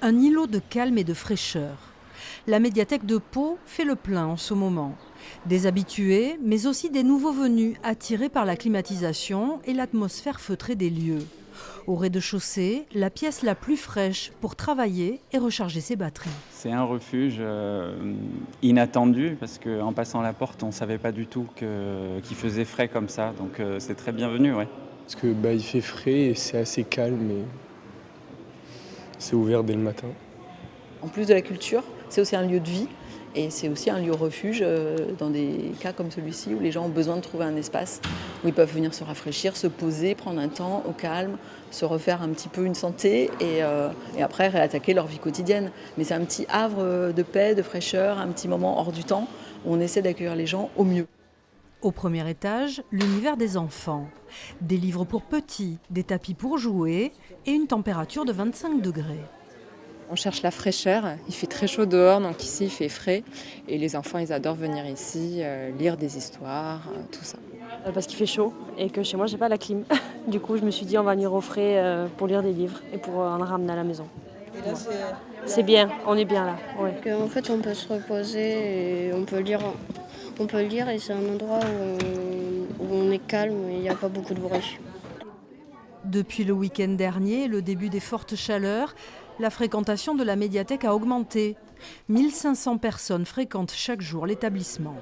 un îlot de calme et de fraîcheur. La médiathèque de Pau fait le plein en ce moment. Des habitués, mais aussi des nouveaux venus attirés par la climatisation et l'atmosphère feutrée des lieux. Au rez-de-chaussée, la pièce la plus fraîche pour travailler et recharger ses batteries. C'est un refuge inattendu parce qu'en passant la porte, on ne savait pas du tout qu'il faisait frais comme ça. Donc c'est très bienvenu, ouais. Parce que il fait frais et c'est assez calme et c'est ouvert dès le matin. En plus de la culture, c'est aussi un lieu de vie et c'est aussi un lieu refuge dans des cas comme celui-ci où les gens ont besoin de trouver un espace où ils peuvent venir se rafraîchir, se poser, prendre un temps au calme, se refaire un petit peu une santé et après réattaquer leur vie quotidienne. Mais c'est un petit havre de paix, de fraîcheur, un petit moment hors du temps où on essaie d'accueillir les gens au mieux. Au premier étage, l'univers des enfants. Des livres pour petits, des tapis pour jouer et une température de 25 degrés. On cherche la fraîcheur, il fait très chaud dehors, donc ici il fait frais. Et les enfants, ils adorent venir ici, lire des histoires, tout ça. Parce qu'il fait chaud et que chez moi, j'ai pas la clim. Du coup, je me suis dit, on va venir au frais pour lire des livres et pour en ramener à la maison. Et là, c'est bien, on est bien là. Ouais. En fait, on peut se reposer et on peut lire et c'est un endroit où on est calme et il n'y a pas beaucoup de bruit. Depuis le week-end dernier, le début des fortes chaleurs, la fréquentation de la médiathèque a augmenté. 1500 personnes fréquentent chaque jour l'établissement.